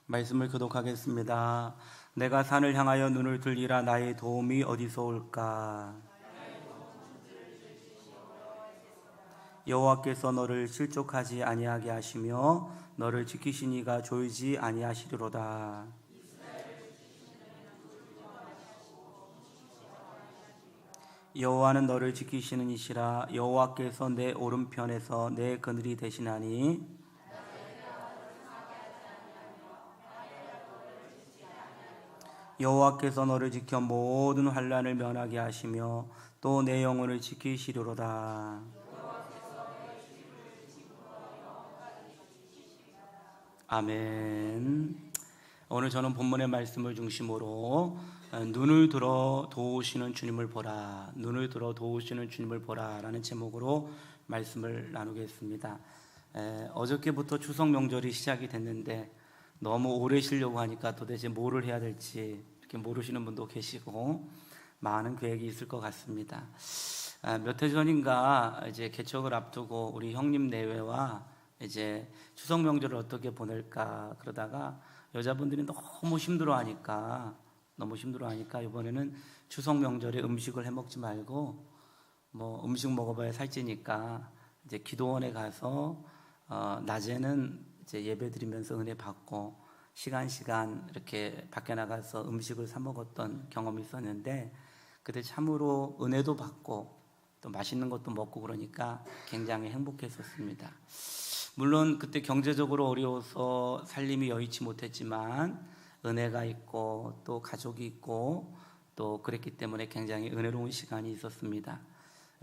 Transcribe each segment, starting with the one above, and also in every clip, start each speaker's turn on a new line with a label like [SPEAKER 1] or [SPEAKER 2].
[SPEAKER 1] 말씀을 교독하겠습니다. 내가 산을 향하여 눈을 들리라. 나의 도움이 어디서 올까? 여호와께서 너를 실족하지 아니하게 하시며 너를 지키시니가 졸지 아니하시리로다. 여호와는 너를 지키시는 이시라. 여호와께서 내 오른편에서 내 그늘이 되시나니 여호와께서 너를 지켜 모든 환난을 면하게 하시며 또 내 영혼을 지키시리로다. 아멘. 오늘 저는 본문의 말씀을 중심으로 눈을 들어 도우시는 주님을 보라, 눈을 들어 도우시는 주님을 보라 라는 제목으로 말씀을 나누겠습니다. 어저께부터 추석 명절이 시작이 됐는데 너무 오래 쉬려고 하니까 도대체 뭐를 해야 될지 이렇게 모르시는 분도 계시고 많은 계획이 있을 것 같습니다. 몇 해 전인가 이제 개척을 앞두고 우리 형님 내외와 이제 추석 명절을 어떻게 보낼까 그러다가 여자분들이 너무 힘들어하니까 이번에는 추석 명절에 음식을 해 먹지 말고 뭐 음식 먹어봐야 살찌니까 이제 기도원에 가서 낮에는 이제 예배 드리면서 은혜 받고 시간 이렇게 밖에 나가서 음식을 사 먹었던 경험이 있었는데 그때 참으로 은혜도 받고 또 맛있는 것도 먹고 그러니까 굉장히 행복했었습니다. 물론 그때 경제적으로 어려워서 살림이 여의치 못했지만 은혜가 있고 또 가족이 있고 또 그랬기 때문에 굉장히 은혜로운 시간이 있었습니다.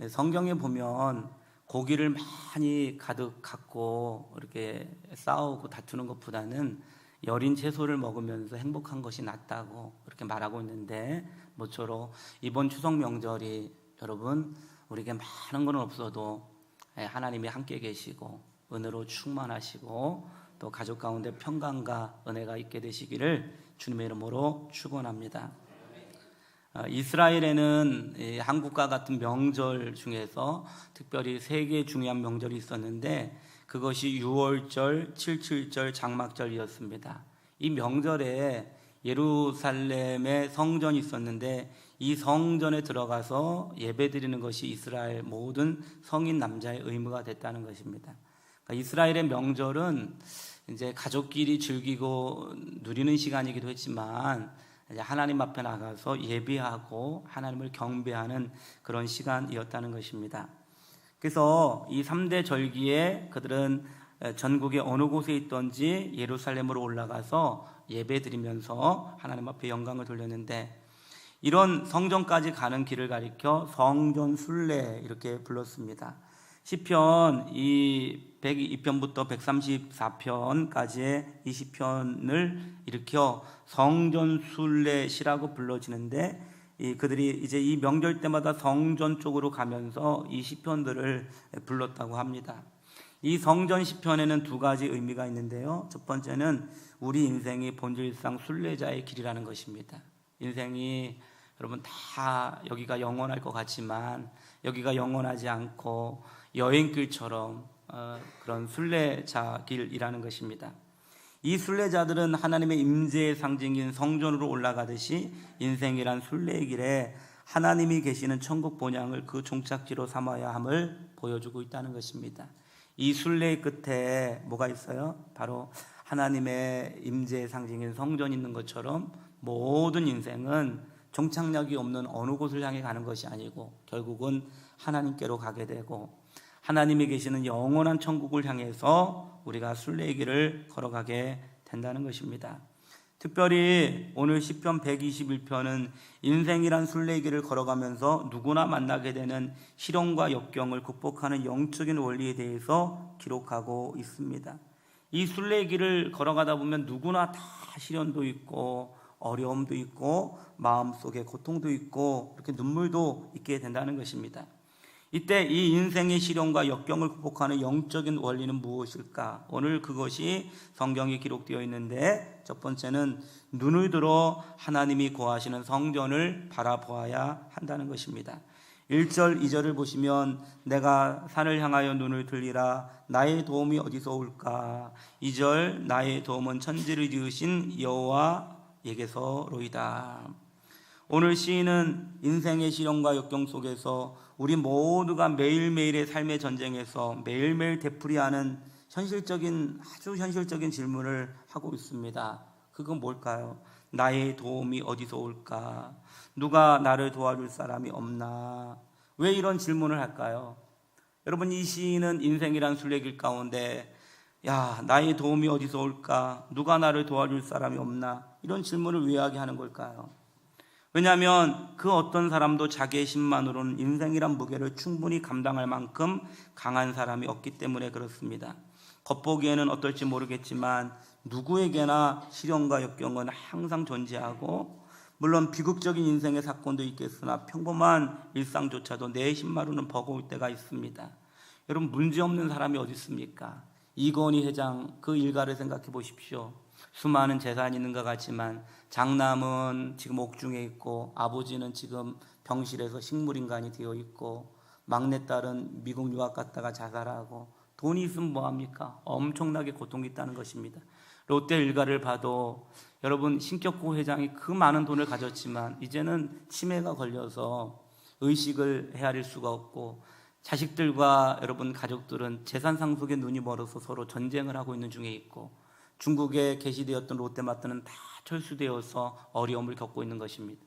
[SPEAKER 1] 성경에 보면 고기를 많이 가득 갖고 이렇게 싸우고 다투는 것보다는 여린 채소를 먹으면서 행복한 것이 낫다고 그렇게 말하고 있는데 모쪼록 이번 추석 명절이 여러분 우리에게 많은 건 없어도 하나님이 함께 계시고 은혜로 충만하시고 또 가족 가운데 평강과 은혜가 있게 되시기를 주님의 이름으로 축원합니다. 이스라엘에는 한국과 같은 명절 중에서 특별히 3개 중요한 명절이 있었는데 그것이 유월절, 칠칠절, 장막절이었습니다. 이 명절에 예루살렘에 성전이 있었는데 이 성전에 들어가서 예배드리는 것이 이스라엘 모든 성인 남자의 의무가 됐다는 것입니다. 그러니까 이스라엘의 명절은 이제 가족끼리 즐기고 누리는 시간이기도 했지만 하나님 앞에 나가서 예배하고 하나님을 경배하는 그런 시간이었다는 것입니다. 그래서 이 3대 절기에 그들은 전국의 어느 곳에 있던지 예루살렘으로 올라가서 예배드리면서 하나님 앞에 영광을 돌렸는데 이런 성전까지 가는 길을 가리켜 성전 순례 이렇게 불렀습니다. 시편 이 102편부터 134편까지의 이 시편을 일으켜 성전 순례시라고 불러지는데 그들이 이제 이 명절 때마다 성전 쪽으로 가면서 이 시편들을 불렀다고 합니다. 이 성전 시편에는 2가지 의미가 있는데요. 첫 번째는 우리 인생이 본질상 순례자의 길이라는 것입니다. 인생이 여러분 다 여기가 영원할 것 같지만 여기가 영원하지 않고 여행길처럼 그런 순례자 길이라는 것입니다. 이 순례자들은 하나님의 임재의 상징인 성전으로 올라가듯이 인생이란 순례의 길에 하나님이 계시는 천국 본향을 그 종착지로 삼아야 함을 보여주고 있다는 것입니다. 이 순례의 끝에 뭐가 있어요? 바로 하나님의 임재의 상징인 성전이 있는 것처럼 모든 인생은 종착역이 없는 어느 곳을 향해 가는 것이 아니고 결국은 하나님께로 가게 되고 하나님이 계시는 영원한 천국을 향해서 우리가 순례의 길을 걸어가게 된다는 것입니다. 특별히 오늘 시편 121편은 인생이란 순례의 길을 걸어가면서 누구나 만나게 되는 시련과 역경을 극복하는 영적인 원리에 대해서 기록하고 있습니다. 이 순례의 길을 걸어가다 보면 누구나 다 시련도 있고 어려움도 있고 마음속에 고통도 있고 이렇게 눈물도 있게 된다는 것입니다. 이때 이 인생의 시련과 역경을 극복하는 영적인 원리는 무엇일까? 오늘 그것이 성경에 기록되어 있는데 첫 번째는 눈을 들어 하나님이 거하시는 성전을 바라보아야 한다는 것입니다. 1절, 2절을 보시면 내가 산을 향하여 눈을 들리라 나의 도움이 어디서 올까? 2절 나의 도움은 천지를 지으신 여호와에게서로이다. 오늘 시인은 인생의 시련과 역경 속에서 우리 모두가 매일매일의 삶의 전쟁에서 매일매일 되풀이하는 아주 현실적인 질문을 하고 있습니다. 그건 뭘까요? 나의 도움이 어디서 올까? 누가 나를 도와줄 사람이 없나? 왜 이런 질문을 할까요? 여러분, 이 시인은 인생이란 순례길 가운데 나의 도움이 어디서 올까? 누가 나를 도와줄 사람이 없나? 이런 질문을 왜 하게 하는 걸까요? 왜냐하면 그 어떤 사람도 자기의 힘만으로는 인생이란 무게를 충분히 감당할 만큼 강한 사람이 없기 때문에 그렇습니다. 겉보기에는 어떨지 모르겠지만 누구에게나 시련과 역경은 항상 존재하고, 물론 비극적인 인생의 사건도 있겠으나 평범한 일상조차도 내 힘만으로는 버거울 때가 있습니다. 여러분, 문제없는 사람이 어디 있습니까? 이건희 회장 그 일가를 생각해 보십시오. 수많은 재산이 있는 것 같지만 장남은 지금 옥중에 있고, 아버지는 지금 병실에서 식물인간이 되어 있고, 막내딸은 미국 유학 갔다가 자살하고, 돈이 있으면 뭐합니까? 엄청나게 고통이 있다는 것입니다. 롯데 일가를 봐도 여러분, 신격호 회장이 그 많은 돈을 가졌지만 이제는 치매가 걸려서 의식을 헤아릴 수가 없고, 자식들과 여러분 가족들은 재산 상속에 눈이 멀어서 서로 전쟁을 하고 있는 중에 있고, 중국에 게시되었던 롯데마트는 다 철수되어서 어려움을 겪고 있는 것입니다.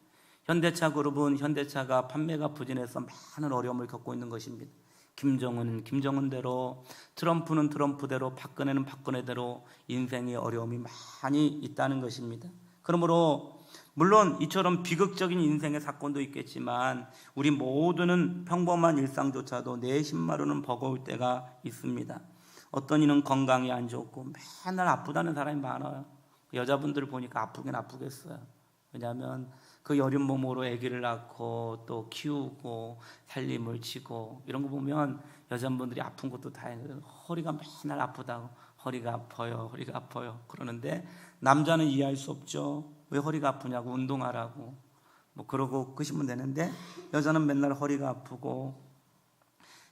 [SPEAKER 1] 현대차 그룹은 현대차가 판매가 부진해서 많은 어려움을 겪고 있는 것입니다. 김정은은 김정은대로, 트럼프는 트럼프대로, 박근혜는 박근혜대로 인생의 어려움이 많이 있다는 것입니다. 그러므로 물론 이처럼 비극적인 인생의 사건도 있겠지만 우리 모두는 평범한 일상조차도 내 힘만으로는 버거울 때가 있습니다. 어떤 이는 건강이 안 좋고 맨날 아프다는 사람이 많아요. 여자분들을 보니까 아프긴 아프겠어요. 왜냐하면 그 여린 몸으로 아기를 낳고 또 키우고 살림을 치고 이런 거 보면 여자분들이 아픈 것도 다행이에요. 허리가 맨날 아프다고, 허리가 아파요, 허리가 아파요 그러는데, 남자는 이해할 수 없죠. 왜 허리가 아프냐고, 운동하라고 뭐 그러고 끄시면 되는데, 여자는 맨날 허리가 아프고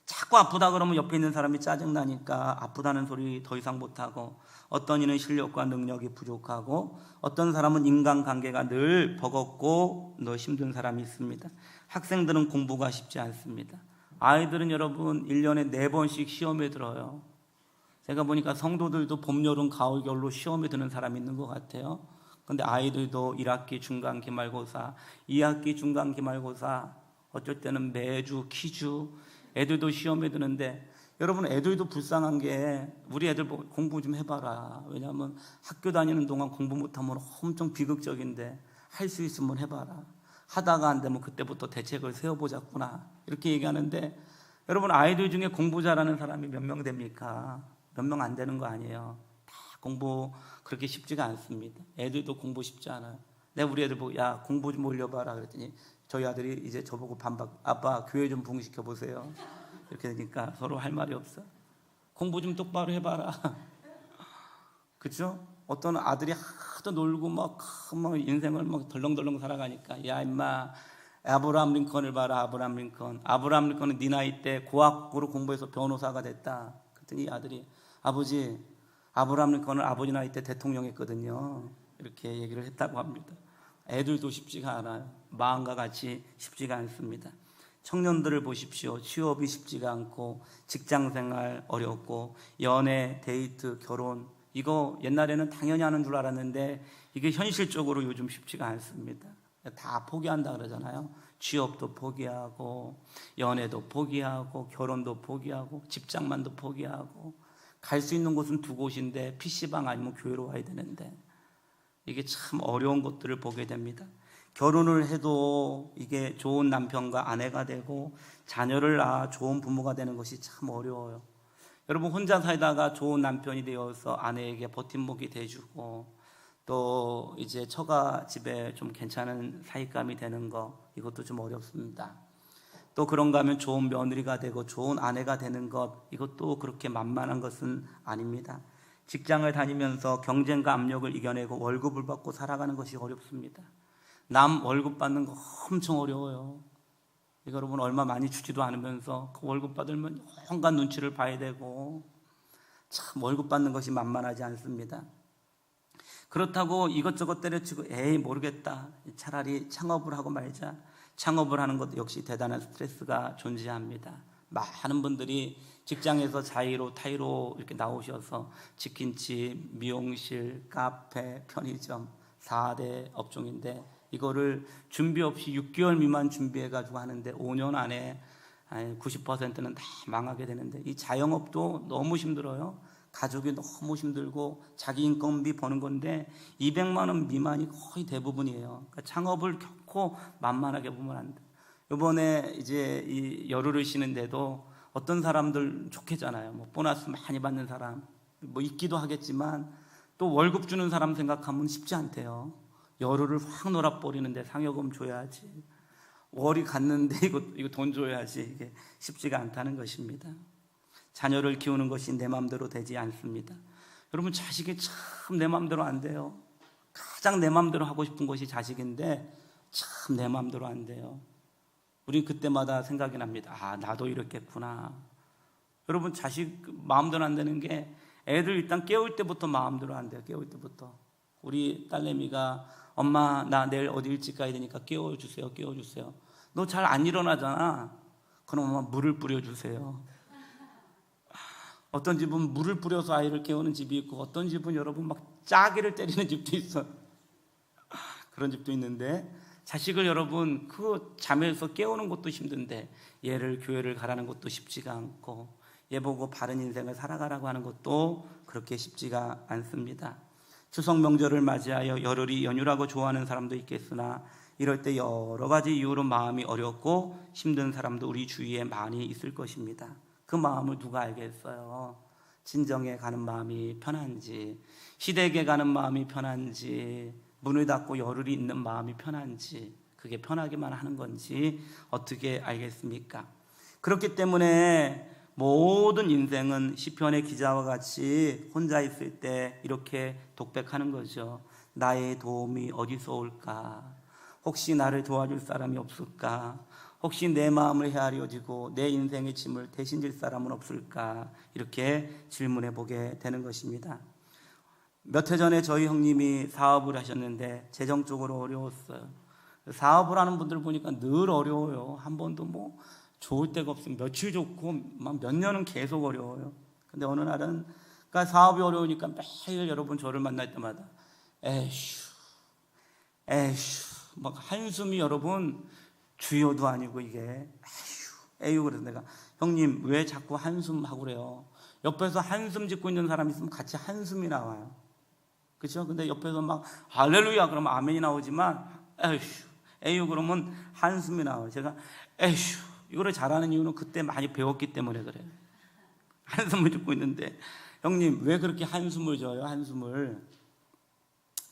[SPEAKER 1] 자꾸 아프다 그러면 옆에 있는 사람이 짜증나니까 아프다는 소리 더 이상 못하고, 어떤 이는 실력과 능력이 부족하고, 어떤 사람은 인간관계가 늘 버겁고 늘 힘든 사람이 있습니다. 학생들은 공부가 쉽지 않습니다. 아이들은 여러분 1년에 4번씩 시험에 들어요. 제가 보니까 성도들도 봄, 여름, 가을, 겨울로 시험에 드는 사람이 있는 것 같아요. 근데 아이들도 1학기 중간 기말고사, 2학기 중간 기말고사, 어쩔 때는 매주 퀴즈, 애들도 시험에 드는데, 여러분 애들도 불쌍한 게 우리 애들 공부 좀 해봐라. 왜냐하면 학교 다니는 동안 공부 못하면 엄청 비극적인데 할 수 있으면 해봐라. 하다가 안 되면 그때부터 대책을 세워보자꾸나 이렇게 얘기하는데, 여러분 아이들 중에 공부 잘하는 사람이 몇 명 됩니까? 몇 명 안 되는 거 아니에요. 다 공부 그렇게 쉽지가 않습니다. 애들도 공부 쉽지 않아요. 내가 우리 애들 보고 야 공부 좀 올려봐라 그랬더니 저희 아들이 이제 저보고 반박, 아빠 교회 좀 부흥시켜 보세요. 이렇게 되니까 서로 할 말이 없어. 공부 좀 똑바로 해봐라. 그렇죠? 어떤 아들이 하도 놀고 막 인생을 막 덜렁덜렁 살아가니까, 야 임마 아브라함 링컨을 봐라. 아브라함 링컨은 네 나이 때 고학으로 공부해서 변호사가 됐다. 그랬더니 이 아들이, 아버지 아브라함 링컨은 아버지 나이 때 대통령 했거든요. 이렇게 얘기를 했다고 합니다. 애들도 쉽지가 않아요. 마음과 같이 쉽지가 않습니다. 청년들을 보십시오. 취업이 쉽지가 않고, 직장생활 어렵고, 연애, 데이트, 결혼, 이거 옛날에는 당연히 하는 줄 알았는데 이게 현실적으로 요즘 쉽지가 않습니다. 다 포기한다 그러잖아요. 취업도 포기하고, 연애도 포기하고, 결혼도 포기하고, 직장만도 포기하고, 갈 수 있는 곳은 2곳인데 PC방 아니면 교회로 와야 되는데, 이게 참 어려운 것들을 보게 됩니다. 결혼을 해도 이게 좋은 남편과 아내가 되고 자녀를 낳아 좋은 부모가 되는 것이 참 어려워요. 여러분 혼자 살다가 좋은 남편이 되어서 아내에게 버팀목이 돼주고, 또 이제 처가 집에 좀 괜찮은 사익감이 되는 거, 이것도 좀 어렵습니다. 또 그런가 하면 좋은 며느리가 되고 좋은 아내가 되는 것, 이것도 그렇게 만만한 것은 아닙니다. 직장을 다니면서 경쟁과 압력을 이겨내고 월급을 받고 살아가는 것이 어렵습니다. 남 월급 받는 거 엄청 어려워요. 이거 여러분 얼마 많이 주지도 않으면서 그 월급 받으면 온갖 눈치를 봐야 되고, 참 월급 받는 것이 만만하지 않습니다. 그렇다고 이것저것 때려치고 에이 모르겠다, 차라리 창업을 하고 말자. 창업을 하는 것도 역시 대단한 스트레스가 존재합니다. 많은 분들이 직장에서 자의로 타의로 이렇게 나오셔서 치킨집, 미용실, 카페, 편의점 4대 업종인데, 이거를 준비 없이 6개월 미만 준비해가지고 하는데 5년 안에 90%는 다 망하게 되는데, 이 자영업도 너무 힘들어요. 가족이 너무 힘들고 자기 인건비 버는 건데 200만 원 미만이 거의 대부분이에요. 그러니까 창업을 결코 만만하게 보면 안 돼. 이번에 이제 이 열흘을 쉬는데도 어떤 사람들 좋겠잖아요. 뭐 보너스 많이 받는 사람 뭐 있기도 하겠지만, 또 월급 주는 사람 생각하면 쉽지 않대요. 열흘을 확 놀아버리는데 상여금 줘야지, 월이 갔는데 이거 돈 줘야지, 이게 쉽지가 않다는 것입니다. 자녀를 키우는 것이 내 마음대로 되지 않습니다. 여러분, 자식이 참 내 마음대로 안 돼요. 가장 내 마음대로 하고 싶은 것이 자식인데 참 내 마음대로 안 돼요. 우린 그때마다 생각이 납니다. 아, 나도 이렇겠구나. 여러분, 자식 마음대로 안 되는 게, 애들 일단 깨울 때부터 마음대로 안 돼요. 깨울 때부터. 우리 딸내미가 엄마 나 내일 어디 일찍 가야 되니까 깨워주세요. 너 잘 안 일어나잖아. 그럼 엄마 물을 뿌려주세요. 어떤 집은 물을 뿌려서 아이를 깨우는 집이 있고, 어떤 집은 여러분 막 짜기를 때리는 집도 있어요. 그런 집도 있는데, 자식을 여러분 그 잠에서 깨우는 것도 힘든데 얘를 교회를 가라는 것도 쉽지가 않고, 얘 보고 바른 인생을 살아가라고 하는 것도 그렇게 쉽지가 않습니다. 추석 명절을 맞이하여 열흘이 연휴라고 좋아하는 사람도 있겠으나, 이럴 때 여러 가지 이유로 마음이 어렵고 힘든 사람도 우리 주위에 많이 있을 것입니다. 그 마음을 누가 알겠어요? 친정에 가는 마음이 편한지, 시댁에 가는 마음이 편한지, 문을 닫고 열흘이 있는 마음이 편한지, 그게 편하기만 하는 건지 어떻게 알겠습니까? 그렇기 때문에 모든 인생은 시편의 기자와 같이 혼자 있을 때 이렇게 독백하는 거죠. 나의 도움이 어디서 올까? 혹시 나를 도와줄 사람이 없을까? 혹시 내 마음을 헤아려지고 내 인생의 짐을 대신 질 사람은 없을까? 이렇게 질문해 보게 되는 것입니다. 몇 해 전에 저희 형님이 사업을 하셨는데 재정적으로 어려웠어요. 사업을 하는 분들 보니까 늘 어려워요. 한 번도 뭐 좋을 때가 없으면 며칠 좋고 막 몇 년은 계속 어려워요. 근데 어느 날은, 그러니까 사업이 어려우니까 매일 여러분 저를 만날 때마다 에휴 막 한숨이 여러분 주요도 아니고 이게 에휴 그래서 내가, 형님 왜 자꾸 한숨하고 그래요? 옆에서 한숨 짓고 있는 사람이 있으면 같이 한숨이 나와요. 그렇죠? 근데 옆에서 막 할렐루야 그러면 아멘이 나오지만 에휴 그러면 한숨이 나와요. 제가 에휴 이거를 잘하는 이유는 그때 많이 배웠기 때문에 그래요. 한숨을 짓고 있는데, 형님 왜 그렇게 한숨을 져요? 한숨을.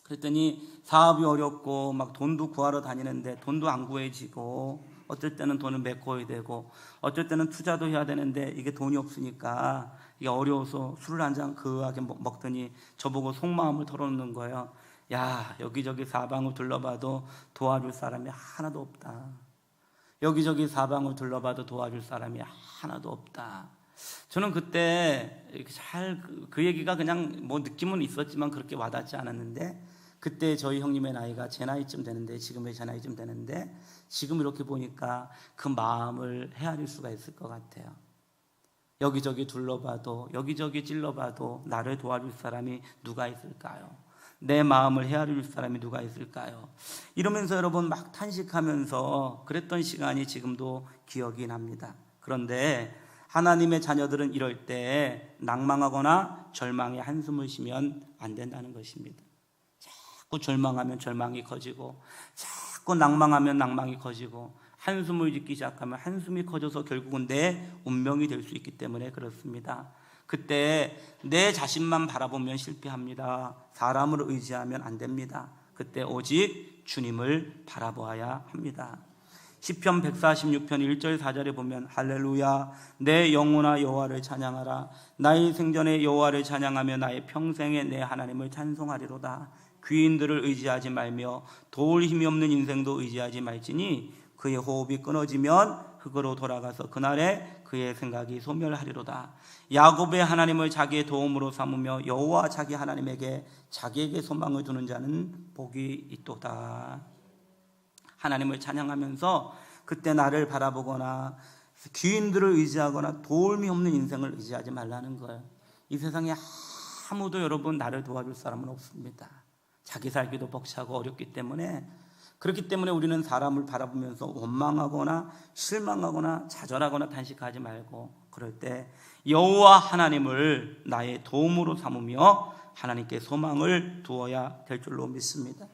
[SPEAKER 1] 그랬더니 사업이 어렵고 막 돈도 구하러 다니는데 돈도 안 구해지고, 어쩔 때는 돈을 메꿔야 되고 어쩔 때는 투자도 해야 되는데 이게 돈이 없으니까 이게 어려워서 술을 한 잔 그하게 먹더니 저보고 속마음을 털어놓는 거예요. 야, 여기저기 사방을 둘러봐도 도와줄 사람이 하나도 없다. 여기저기 사방을 둘러봐도 도와줄 사람이 하나도 없다. 저는 그때 잘 그 얘기가 그냥 뭐 느낌은 있었지만 그렇게 와닿지 않았는데, 그때 저희 형님의 나이가 제 나이쯤 되는데, 지금의 제 나이쯤 되는데, 지금 이렇게 보니까 그 마음을 헤아릴 수가 있을 것 같아요. 여기저기 둘러봐도, 여기저기 찔러봐도 나를 도와줄 사람이 누가 있을까요? 내 마음을 헤아릴 사람이 누가 있을까요? 이러면서 여러분 막 탄식하면서 그랬던 시간이 지금도 기억이 납니다. 그런데 하나님의 자녀들은 이럴 때 낭망하거나 절망에 한숨을 쉬면 안 된다는 것입니다. 자꾸 절망하면 절망이 커지고, 자꾸 낭망하면 낭망이 커지고, 한숨을 짓기 시작하면 한숨이 커져서 결국은 내 운명이 될 수 있기 때문에 그렇습니다. 그때 내 자신만 바라보면 실패합니다. 사람을 의지하면 안 됩니다. 그때 오직 주님을 바라보아야 합니다. 시편 146편 1절 4절에 보면 할렐루야 내 영혼아 여호와를 찬양하라. 나의 생전에 여호와를 찬양하며 나의 평생에 내 하나님을 찬송하리로다. 귀인들을 의지하지 말며 도울 힘이 없는 인생도 의지하지 말지니 그의 호흡이 끊어지면 흙으로 돌아가서 그날에 그의 생각이 소멸하리로다. 야곱의 하나님을 자기의 도움으로 삼으며 여호와 자기 하나님에게 자기에게 소망을 두는 자는 복이 있도다. 하나님을 찬양하면서 그때 나를 바라보거나 귀인들을 의지하거나 도움이 없는 인생을 의지하지 말라는 거예요. 이 세상에 아무도 여러분 나를 도와줄 사람은 없습니다. 자기 살기도 벅차고 어렵기 때문에, 그렇기 때문에 우리는 사람을 바라보면서 원망하거나 실망하거나 좌절하거나 탄식하지 말고, 그럴 때 여호와 하나님을 나의 도움으로 삼으며 하나님께 소망을 두어야 될 줄로 믿습니다.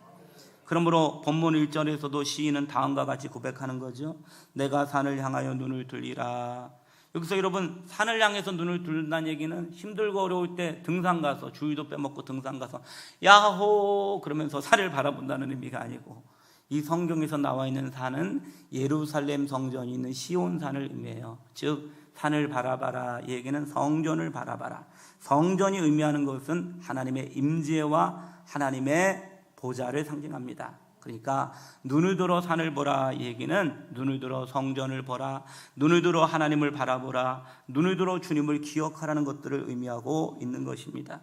[SPEAKER 1] 그러므로 본문 1절에서도 시인은 다음과 같이 고백하는 거죠. 내가 산을 향하여 눈을 들리라. 여기서 여러분, 산을 향해서 눈을 들다는 얘기는 힘들고 어려울 때 등산 가서, 주유도 빼먹고 등산 가서 야호 그러면서 산을 바라본다는 의미가 아니고, 이 성경에서 나와 있는 산은 예루살렘 성전이 있는 시온산을 의미해요. 즉 산을 바라봐라 얘기는 성전을 바라봐라. 성전이 의미하는 것은 하나님의 임재와 하나님의 보좌를 상징합니다. 그러니까 눈을 들어 산을 보라 얘기는 눈을 들어 성전을 보라, 눈을 들어 하나님을 바라보라, 눈을 들어 주님을 기억하라는 것들을 의미하고 있는 것입니다.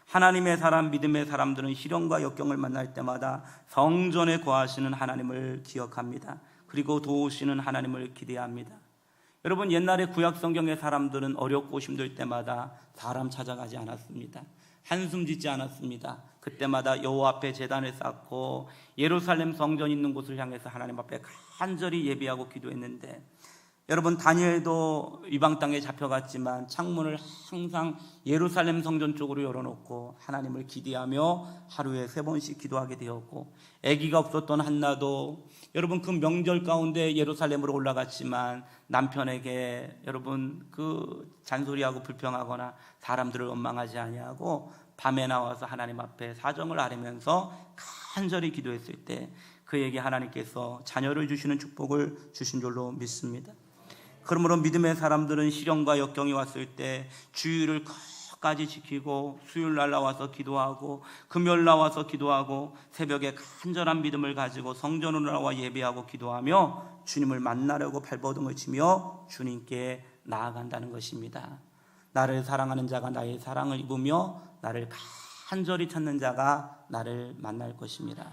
[SPEAKER 1] 하나님의 사람, 믿음의 사람들은 시련과 역경을 만날 때마다 성전에 거하시는 하나님을 기억합니다. 그리고 도우시는 하나님을 기대합니다. 여러분, 옛날에 구약 성경의 사람들은 어렵고 힘들 때마다 사람 찾아가지 않았습니다. 한숨 짓지 않았습니다. 그때마다 여호와 앞에 제단을 쌓고 예루살렘 성전 있는 곳을 향해서 하나님 앞에 간절히 예배하고 기도했는데, 여러분, 다니엘도 이방 땅에 잡혀갔지만 창문을 항상 예루살렘 성전 쪽으로 열어놓고 하나님을 기대하며 하루에 3번씩 기도하게 되었고, 아기가 없었던 한나도 여러분 그 명절 가운데 예루살렘으로 올라갔지만 남편에게 여러분 그 잔소리하고 불평하거나 사람들을 원망하지 아니하고 밤에 나와서 하나님 앞에 사정을 아뢰면서 간절히 기도했을 때 그에게 하나님께서 자녀를 주시는 축복을 주신 줄로 믿습니다. 그러므로 믿음의 사람들은 시련과 역경이 왔을 때 주일을 끝까지 지키고 수요일 날 나와서 기도하고 금요일 나와서 기도하고 새벽에 간절한 믿음을 가지고 성전으로 나와 예배하고 기도하며 주님을 만나려고 발버둥을 치며 주님께 나아간다는 것입니다. 나를 사랑하는 자가 나의 사랑을 입으며 나를 간절히 찾는 자가 나를 만날 것입니다.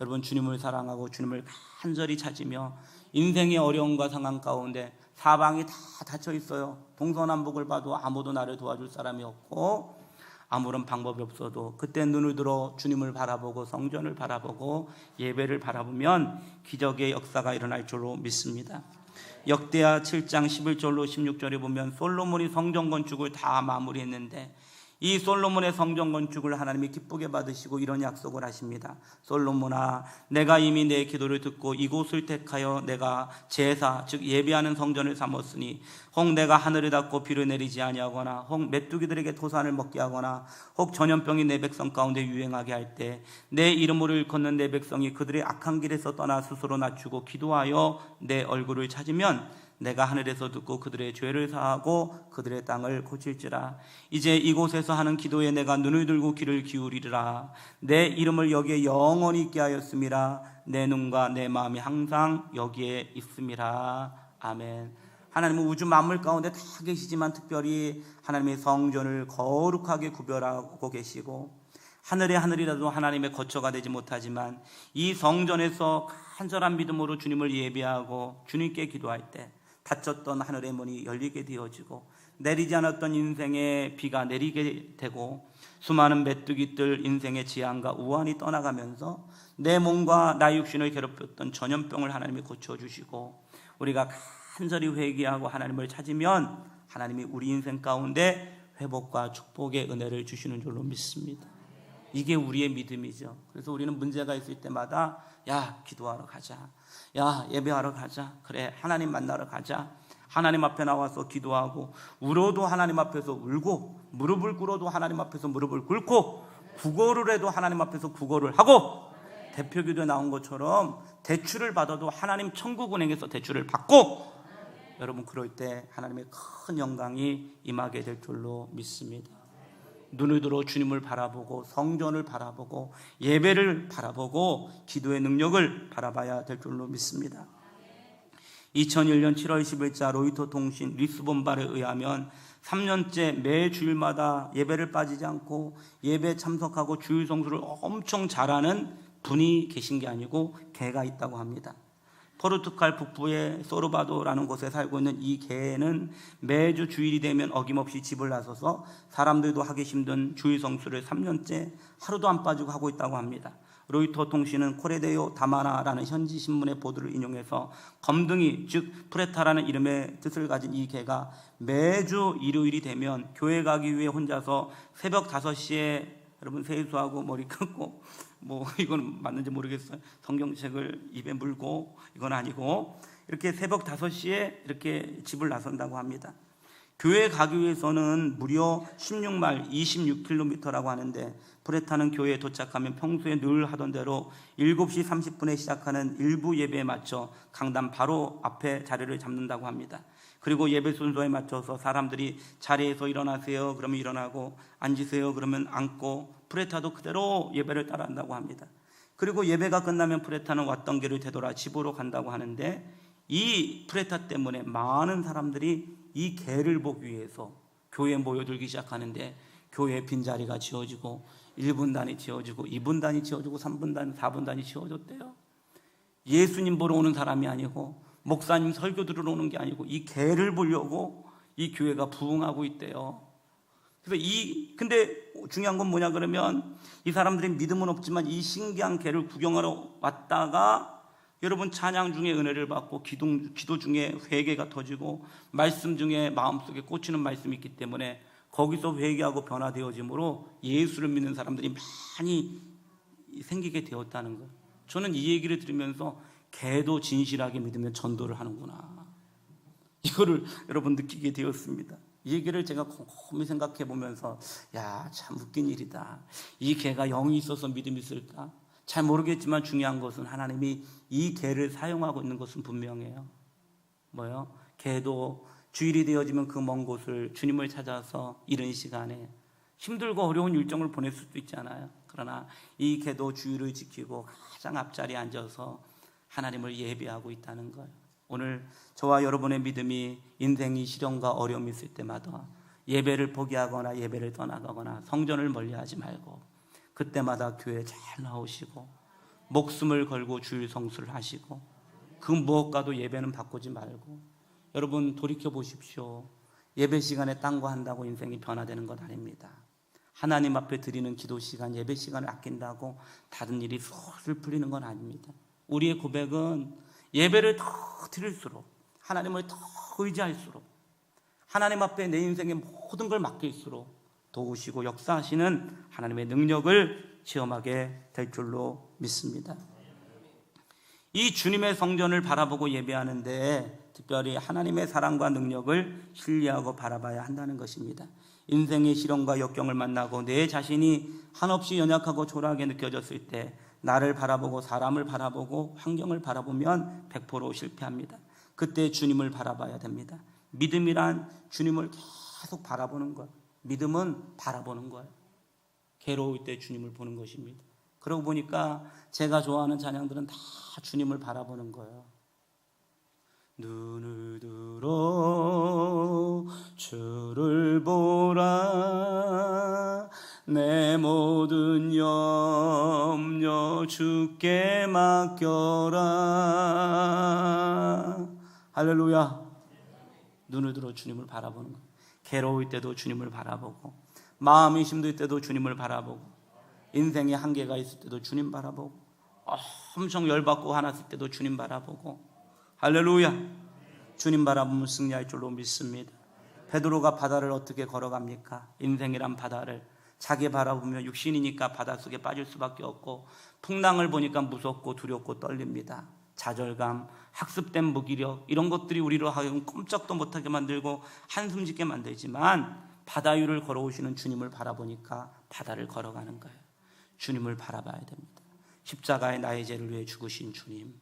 [SPEAKER 1] 여러분, 주님을 사랑하고 주님을 간절히 찾으며 인생의 어려움과 상황 가운데 사방이 다 닫혀 있어요. 동서남북을 봐도 아무도 나를 도와줄 사람이 없고 아무런 방법이 없어도 그때 눈을 들어 주님을 바라보고 성전을 바라보고 예배를 바라보면 기적의 역사가 일어날 줄로 믿습니다. 역대하 7장 11절로 16절에 보면 솔로몬이 성전 건축을 다 마무리했는데, 이 솔로몬의 성전 건축을 하나님이 기쁘게 받으시고 이런 약속을 하십니다. 솔로몬아, 내가 이미 내 기도를 듣고 이곳을 택하여 내가 제사 즉 예배하는 성전을 삼았으니 혹 내가 하늘을 닫고 비를 내리지 아니하거나 혹 메뚜기들에게 토산을 먹게 하거나 혹 전염병이 내 백성 가운데 유행하게 할 때 내 이름으로 일컫는 내 백성이 그들의 악한 길에서 떠나 스스로 낮추고 기도하여 내 얼굴을 찾으면 내가 하늘에서 듣고 그들의 죄를 사하고 그들의 땅을 고칠지라. 이제 이곳에서 하는 기도에 내가 눈을 들고 귀를 기울이리라. 내 이름을 여기에 영원히 있게 하였음이라. 내 눈과 내 마음이 항상 여기에 있음이라. 아멘. 하나님은 우주 만물 가운데 다 계시지만 특별히 하나님의 성전을 거룩하게 구별하고 계시고, 하늘의 하늘이라도 하나님의 거처가 되지 못하지만 이 성전에서 간절한 믿음으로 주님을 예배하고 주님께 기도할 때 닫혔던 하늘의 문이 열리게 되어지고 내리지 않았던 인생의 비가 내리게 되고 수많은 메뚜기들 인생의 지향과 우환이 떠나가면서 내 몸과 나 육신을 괴롭혔던 전염병을 하나님이 고쳐주시고, 우리가 간절히 회개하고 하나님을 찾으면 하나님이 우리 인생 가운데 회복과 축복의 은혜를 주시는 줄로 믿습니다. 이게 우리의 믿음이죠. 그래서 우리는 문제가 있을 때마다 야, 기도하러 가자, 야, 예배하러 가자, 그래, 하나님 만나러 가자. 하나님 앞에 나와서 기도하고 울어도 하나님 앞에서 울고 무릎을 꿇어도 하나님 앞에서 무릎을 꿇고 구걸을 해도 하나님 앞에서 구걸을 하고, 대표기도에 나온 것처럼 대출을 받아도 하나님 천국은행에서 대출을 받고, 여러분 그럴 때 하나님의 큰 영광이 임하게 될 줄로 믿습니다. 눈을 들어 주님을 바라보고 성전을 바라보고 예배를 바라보고 기도의 능력을 바라봐야 될 줄로 믿습니다. 2001년 7월 10일자 로이터 통신 리스본발에 의하면 3년째 매 주일마다 예배를 빠지지 않고 예배 참석하고 주일 성수를 엄청 잘하는 분이 계신 게 아니고 개가 있다고 합니다. 포르투갈 북부의 소르바도라는 곳에 살고 있는 이 개는 매주 주일이 되면 어김없이 집을 나서서 사람들도 하기 힘든 주일 성수를 3년째 하루도 안 빠지고 하고 있다고 합니다. 로이터 통신은 코레데오 다마나라는 현지 신문의 보도를 인용해서 검둥이 즉 프레타라는 이름의 뜻을 가진 이 개가 매주 일요일이 되면 교회 가기 위해 혼자서 새벽 5시에 여러분 세수하고 머리 감고 이건 맞는지 모르겠어요. 성경책을 입에 물고 이건 아니고 이렇게 새벽 5시에 이렇게 집을 나선다고 합니다. 교회 가기 위해서는 무려 16마일 26km라고 하는데 프레타는 교회에 도착하면 평소에 늘 하던 대로 7시 30분에 시작하는 일부 예배에 맞춰 강단 바로 앞에 자리를 잡는다고 합니다. 그리고 예배 순서에 맞춰서 사람들이 자리에서 일어나세요 그러면 일어나고 앉으세요 그러면 앉고 프레타도 그대로 예배를 따라한다고 합니다. 그리고 예배가 끝나면 프레타는 왔던 길을 되돌아 집으로 간다고 하는데 이 프레타 때문에 많은 사람들이 이 개를 보기 위해서 교회에 모여들기 시작하는데 교회에 빈자리가 지어지고 1분단이 지어지고 2분단이 지어지고 3분단, 4분단이 지어졌대요. 예수님 보러 오는 사람이 아니고 목사님 설교 들으러 오는 게 아니고 이 개를 보려고 이 교회가 부흥하고 있대요. 그래서 근데 중요한 건 뭐냐 그러면 이 사람들이 믿음은 없지만 이 신기한 개를 구경하러 왔다가 여러분 찬양 중에 은혜를 받고 기도 중에 회개가 터지고 말씀 중에 마음속에 꽂히는 말씀이 있기 때문에 거기서 회개하고 변화되어짐으로 예수를 믿는 사람들이 많이 생기게 되었다는 거예요. 저는 이 얘기를 들으면서 개도 진실하게 믿으면 전도를 하는구나 이거를 여러분 느끼게 되었습니다. 이 얘기를 제가 곰곰이 생각해 보면서 참 웃긴 일이다. 이 개가 영이 있어서 믿음이 있을까? 잘 모르겠지만 중요한 것은 하나님이 이 개를 사용하고 있는 것은 분명해요. 뭐요? 개도 주일이 되어지면 그 먼 곳을 주님을 찾아서 이른 시간에 힘들고 어려운 일정을 보낼 수도 있잖아요. 그러나 이 개도 주일을 지키고 가장 앞자리에 앉아서 하나님을 예배하고 있다는 거예요. 오늘 저와 여러분의 믿음이 인생이 시련과 어려움이 있을 때마다 예배를 포기하거나 예배를 떠나가거나 성전을 멀리하지 말고 그때마다 교회에 잘 나오시고 목숨을 걸고 주일 성수를 하시고 그 무엇과도 예배는 바꾸지 말고 여러분 돌이켜 보십시오. 예배 시간에 딴 거 한다고 인생이 변화되는 것 아닙니다. 하나님 앞에 드리는 기도 시간, 예배 시간을 아낀다고 다른 일이 슬슬 풀리는 건 아닙니다. 우리의 고백은 예배를 더 드릴수록 하나님을 더 의지할수록 하나님 앞에 내 인생의 모든 걸 맡길수록 도우시고 역사하시는 하나님의 능력을 체험하게 될 줄로 믿습니다. 이 주님의 성전을 바라보고 예배하는데 특별히 하나님의 사랑과 능력을 신뢰하고 바라봐야 한다는 것입니다. 인생의 시련과 역경을 만나고 내 자신이 한없이 연약하고 초라하게 느껴졌을 때 나를 바라보고 사람을 바라보고 환경을 바라보면 100% 실패합니다. 그때 주님을 바라봐야 됩니다. 믿음이란 주님을 계속 바라보는 것. 믿음은 바라보는 거예요. 괴로울 때 주님을 보는 것입니다. 그러고 보니까 제가 좋아하는 찬양들은 다 주님을 바라보는 거예요. 눈을 들어 주를 보라 내 모든 염려 주께 맡겨라. 할렐루야. 눈을 들어 주님을 바라보는 거예요. 괴로울 때도 주님을 바라보고 마음이 힘들 때도 주님을 바라보고 인생에 한계가 있을 때도 주님 바라보고 엄청 열받고 화났을 때도 주님 바라보고 할렐루야. 주님 바라보면 승리할 줄로 믿습니다. 베드로가 바다를 어떻게 걸어갑니까? 인생이란 바다를 자기 바라보면 육신이니까 바닷속에 빠질 수밖에 없고 풍랑을 보니까 무섭고 두렵고 떨립니다. 좌절감, 학습된 무기력 이런 것들이 우리로 하여금 꼼짝도 못하게 만들고 한숨 짓게 만들지만 바다 위를 걸어오시는 주님을 바라보니까 바다를 걸어가는 거예요. 주님을 바라봐야 됩니다. 십자가에 나의 죄를 위해 죽으신 주님,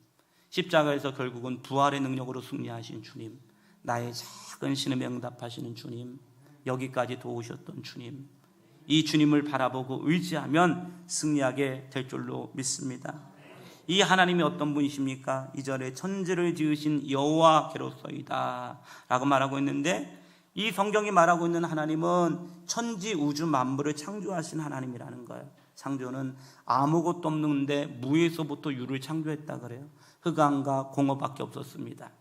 [SPEAKER 1] 십자가에서 결국은 부활의 능력으로 승리하신 주님, 나의 작은 신음에 응답하시는 주님, 여기까지 도우셨던 주님, 이 주님을 바라보고 의지하면 승리하게 될 줄로 믿습니다. 이 하나님이 어떤 분이십니까? 2절에 천지를 지으신 여호와께로서이다 라고 말하고 있는데, 이 성경이 말하고 있는 하나님은 천지 우주 만물을 창조하신 하나님이라는 거예요. 창조는 아무것도 없는데 무에서부터 유를 창조했다 그래요. 흑암과 공허밖에 없었습니다.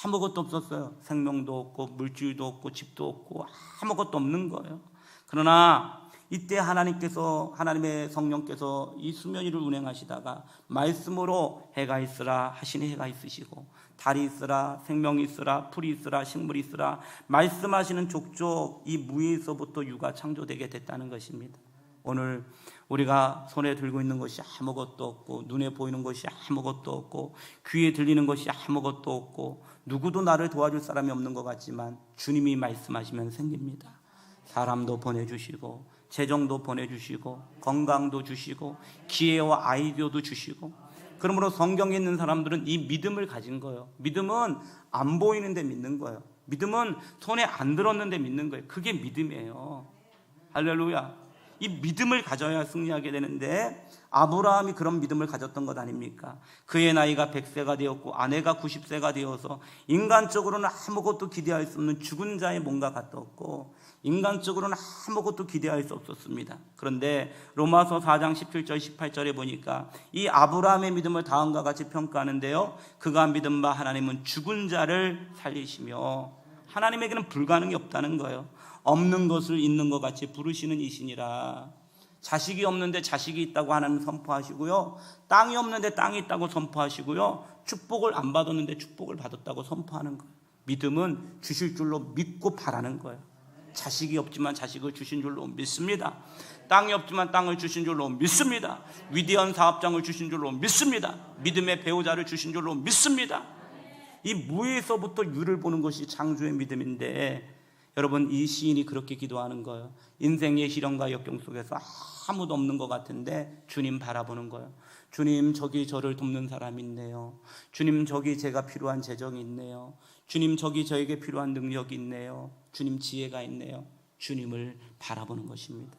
[SPEAKER 1] 아무것도 없었어요. 생명도 없고 물질도 없고 집도 없고 아무것도 없는 거예요. 그러나 이때 하나님의 성령께서 이 수면 위를 운행하시다가 말씀으로 해가 있으라 하시니 해가 있으시고, 달이 있으라, 생명이 있으라, 풀이 있으라, 식물이 있으라 말씀하시는 족족 이 무에서부터 유가 창조되게 됐다는 것입니다. 오늘 우리가 손에 들고 있는 것이 아무것도 없고, 눈에 보이는 것이 아무것도 없고, 귀에 들리는 것이 아무것도 없고, 누구도 나를 도와줄 사람이 없는 것 같지만 주님이 말씀하시면 생깁니다. 사람도 보내주시고, 재정도 보내주시고, 건강도 주시고, 기회와 아이디어도 주시고. 그러므로 성경에 있는 사람들은 이 믿음을 가진 거예요. 믿음은 안 보이는데 믿는 거예요. 믿음은 손에 안 들었는데 믿는 거예요. 그게 믿음이에요. 할렐루야. 이 믿음을 가져야 승리하게 되는데, 아브라함이 그런 믿음을 가졌던 것 아닙니까? 그의 나이가 100세가 되었고 아내가 90세가 되어서 인간적으로는 아무것도 기대할 수 없는 죽은 자의 몸과 같았고, 인간적으로는 아무것도 기대할 수 없었습니다. 그런데 로마서 4장 17절 18절에 보니까 이 아브라함의 믿음을 다음과 같이 평가하는데요, 그가 믿은 바 하나님은 죽은 자를 살리시며, 하나님에게는 불가능이 없다는 거예요. 없는 것을 있는 것 같이 부르시는 이시니라. 자식이 없는데 자식이 있다고 하나님 선포하시고요, 땅이 없는데 땅이 있다고 선포하시고요, 축복을 안 받았는데 축복을 받았다고 선포하는 거예요. 믿음은 주실 줄로 믿고 바라는 거예요. 자식이 없지만 자식을 주신 줄로 믿습니다. 땅이 없지만 땅을 주신 줄로 믿습니다. 위대한 사업장을 주신 줄로 믿습니다. 믿음의 배우자를 주신 줄로 믿습니다. 이 무에서부터 유를 보는 것이 창조의 믿음인데, 여러분, 이 시인이 그렇게 기도하는 거예요. 인생의 시련과 역경 속에서 아무도 없는 것 같은데 주님 바라보는 거예요. 주님, 저기 저를 돕는 사람이 있네요. 주님, 저기 제가 필요한 재정이 있네요. 주님, 저기 저에게 필요한 능력이 있네요. 주님, 지혜가 있네요. 주님을 바라보는 것입니다.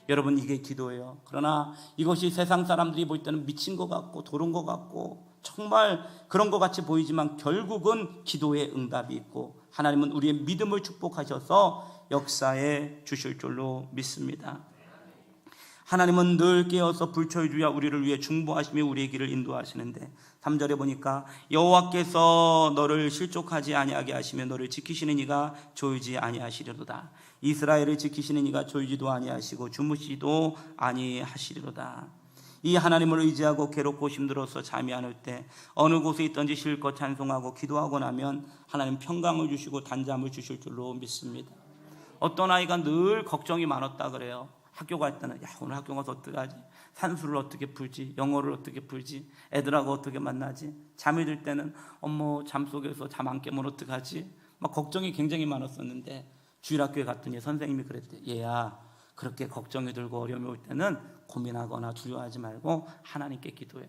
[SPEAKER 1] 여러분, 이게 기도예요. 그러나 이것이 세상 사람들이 볼 때는 미친 것 같고 도른 것 같고 정말 그런 것 같이 보이지만, 결국은 기도의 응답이 있고 하나님은 우리의 믿음을 축복하셔서 역사해 주실 줄로 믿습니다. 하나님은 늘 깨어서 불철 주야 우리를 위해 중보하시며 우리의 길을 인도하시는데, 3절에 보니까 여호와께서 너를 실족하지 아니하게 하시며 너를 지키시는 이가 졸지 아니하시리로다. 이스라엘을 지키시는 이가 졸지도 아니하시고 주무시지도 아니하시리로다. 이 하나님을 의지하고 괴롭고 힘들어서 잠이 안 올 때 어느 곳에 있든지 실컷 찬송하고 기도하고 나면 하나님 평강을 주시고 단잠을 주실 줄로 믿습니다. 어떤 아이가 늘 걱정이 많았다 그래요. 학교 갈 때는 야, 오늘 학교 가서 어떡하지? 산수를 어떻게 풀지? 영어를 어떻게 풀지? 애들하고 어떻게 만나지? 잠이 들 때는 어머, 잠속에서 잠 안 깨면 어떡하지? 막 걱정이 굉장히 많았었는데, 주일학교에 갔더니 선생님이 그랬대. 얘야, 그렇게 걱정이 들고 어려움이 올 때는 고민하거나 두려워하지 말고 하나님께 기도해.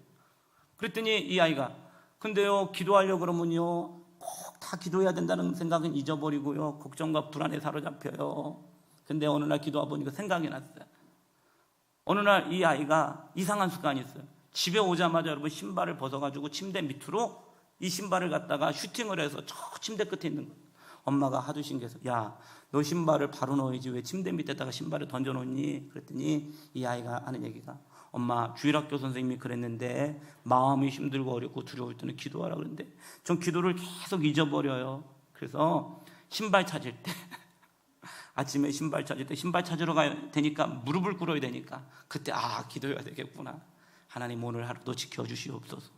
[SPEAKER 1] 그랬더니 이 아이가, 근데요, 기도하려고 그러면요 꼭 다 기도해야 된다는 생각은 잊어버리고요, 걱정과 불안에 사로잡혀요. 근데 어느 날 기도하다 보니까 생각이 났어요. 어느 날 이 아이가 이상한 습관이 있어요. 집에 오자마자 여러분 신발을 벗어가지고 침대 밑으로 이 신발을 갖다가 슈팅을 해서 저 침대 끝에 있는 거예요. 엄마가 하도 신기해서, 야, 너 신발을 바로 넣어야지 왜 침대 밑에다가 신발을 던져놓니? 그랬더니 이 아이가 하는 얘기가, 엄마, 주일학교 선생님이 그랬는데 마음이 힘들고 어렵고 두려울 때는 기도하라 그랬는데 전 기도를 계속 잊어버려요. 그래서 신발 찾을 때 아침에 신발 찾을 때 신발 찾으러 가야 되니까 무릎을 꿇어야 되니까 그때 기도해야 되겠구나. 하나님, 오늘 하루도 지켜주시옵소서.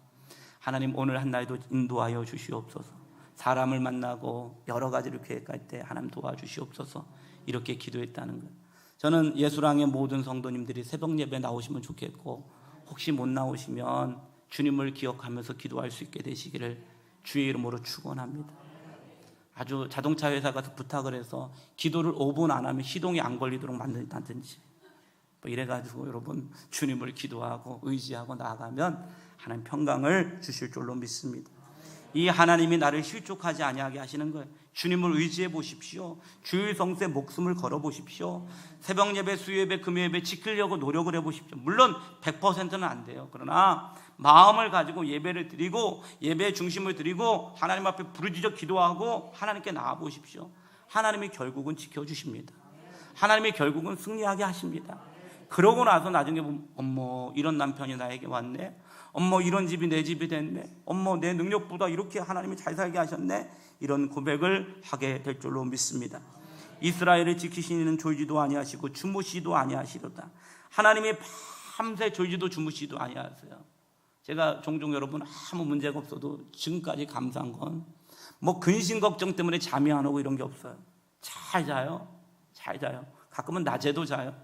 [SPEAKER 1] 하나님, 오늘 한 날도 인도하여 주시옵소서. 사람을 만나고 여러 가지를 계획할 때 하나님 도와주시옵소서. 이렇게 기도했다는 거예요. 저는 예수랑의 모든 성도님들이 새벽 예배 나오시면 좋겠고, 혹시 못 나오시면 주님을 기억하면서 기도할 수 있게 되시기를 주의 이름으로 축원합니다. 아주 자동차 회사 가서 부탁을 해서 기도를 5분 안 하면 시동이 안 걸리도록 만든다든지 뭐 이래가지고 여러분 주님을 기도하고 의지하고 나아가면 하나님 평강을 주실 줄로 믿습니다. 이 하나님이 나를 실족하지 아니하게 하시는 거예요. 주님을 의지해 보십시오. 주일 성수에 목숨을 걸어 보십시오. 새벽 예배, 수요 예배, 금요 예배 지키려고 노력을 해 보십시오. 물론 100%는 안 돼요. 그러나 마음을 가지고 예배를 드리고 예배의 중심을 드리고 하나님 앞에 부르짖어 기도하고 하나님께 나아 보십시오. 하나님이 결국은 지켜주십니다. 하나님이 결국은 승리하게 하십니다. 그러고 나서 나중에 보면 어머 이런 남편이 나에게 왔네, 어머 이런 집이 내 집이 됐네, 어머 내 능력보다 이렇게 하나님이 잘 살게 하셨네, 이런 고백을 하게 될 줄로 믿습니다. 이스라엘을 지키시는 졸지도 아니하시고 주무시도 아니하시도다. 하나님이 밤새 졸지도 주무시도 아니하세요. 제가 종종 여러분 아무 문제가 없어도 지금까지 감사한 건 뭐 근심 걱정 때문에 잠이 안 오고 이런 게 없어요. 잘 자요. 잘 자요. 가끔은 낮에도 자요.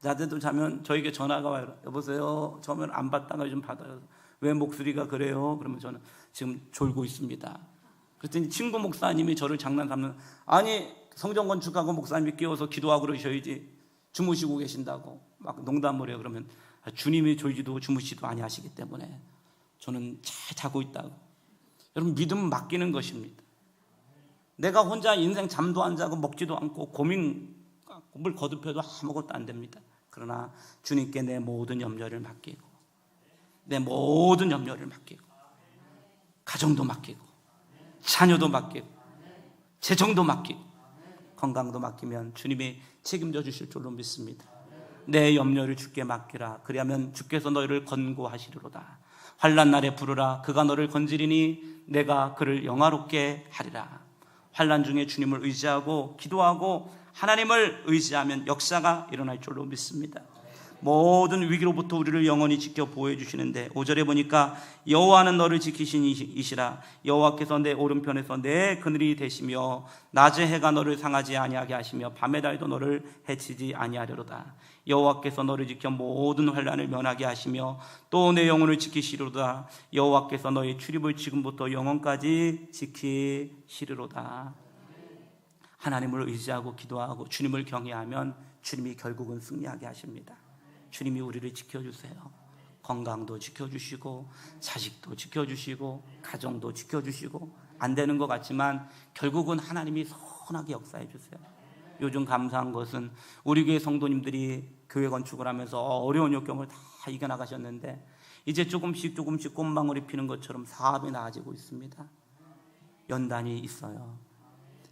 [SPEAKER 1] 낮에도 자면 저에게 전화가 와요. 여보세요. 저면 안 받다가 요즘 받아요. 왜 목소리가 그래요? 그러면 저는 지금 졸고 있습니다. 그랬더니 친구 목사님이 저를 장난삼는, 아니 성전 건축하고 목사님이 깨워서 기도하고 그러셔야지 주무시고 계신다고 막 농담을 해요. 그러면 주님이 졸지도 주무시도 아니하시기 때문에 저는 잘 자고 있다고. 여러분 믿음은 맡기는 것입니다. 내가 혼자 인생 잠도 안 자고 먹지도 않고 고민을 거듭해도 아무것도 안 됩니다. 그러나 주님께 내 모든 염려를 맡기고, 내 모든 염려를 맡기고, 가정도 맡기고, 자녀도 맡기고, 재정도 맡기고, 건강도 맡기면 주님이 책임져 주실 줄로 믿습니다. 내 염려를 주께 맡기라. 그리하면 주께서 너희를 권고하시리로다. 환난 날에 부르라. 그가 너를 건지리니 내가 그를 영화롭게 하리라. 환난 중에 주님을 의지하고 기도하고 하나님을 의지하면 역사가 일어날 줄로 믿습니다. 모든 위기로부터 우리를 영원히 지켜 보호해 주시는데 5절에 보니까 여호와는 너를 지키신 이시라. 여호와께서 내 오른편에서 내 그늘이 되시며 낮에 해가 너를 상하지 아니하게 하시며 밤의 달도 너를 해치지 아니하려로다. 여호와께서 너를 지켜 모든 환난을 면하게 하시며 또 내 영혼을 지키시리로다. 여호와께서 너의 출입을 지금부터 영원까지 지키시리로다. 하나님을 의지하고 기도하고 주님을 경외하면 주님이 결국은 승리하게 하십니다. 주님이 우리를 지켜주세요. 건강도 지켜주시고 자식도 지켜주시고 가정도 지켜주시고 안 되는 것 같지만 결국은 하나님이 선하게 역사해 주세요. 요즘 감사한 것은 우리 교회 성도님들이 교회 건축을 하면서 어려운 역경을 다 이겨나가셨는데 이제 조금씩 꽃망울이 피는 것처럼 사업이 나아지고 있습니다. 연단이 있어요.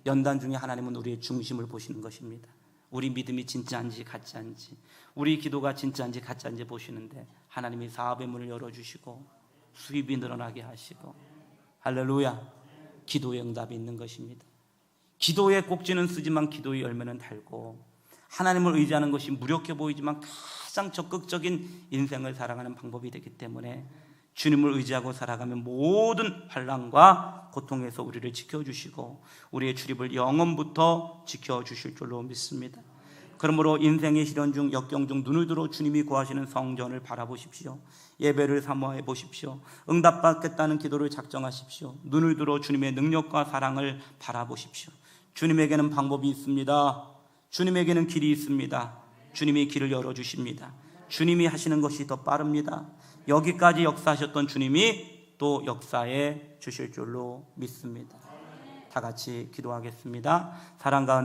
[SPEAKER 1] 연단 중에 하나님은 우리의 중심을 보시는 것입니다. 우리 믿음이 진짜인지 가짜인지, 우리 기도가 진짜인지 가짜인지 보시는데 하나님이 사업의 문을 열어주시고 수입이 늘어나게 하시고, 할렐루야, 기도의 응답이 있는 것입니다. 기도의 꼭지는 쓰지만 기도의 열매는 달고, 하나님을 의지하는 것이 무력해 보이지만 가장 적극적인 인생을 살아가는 방법이 되기 때문에 주님을 의지하고 살아가면 모든 환난과 고통에서 우리를 지켜주시고 우리의 출입을 영원부터 지켜주실 줄로 믿습니다. 그러므로 인생의 시련 중 역경 중 눈을 들어 주님이 구하시는 성전을 바라보십시오. 예배를 사모해 보십시오. 응답받겠다는 기도를 작정하십시오. 눈을 들어 주님의 능력과 사랑을 바라보십시오. 주님에게는 방법이 있습니다. 주님에게는 길이 있습니다. 주님이 길을 열어주십니다. 주님이 하시는 것이 더 빠릅니다. 여기까지 역사하셨던 주님이 또 역사해 주실 줄로 믿습니다. 다 같이 기도하겠습니다. 사랑과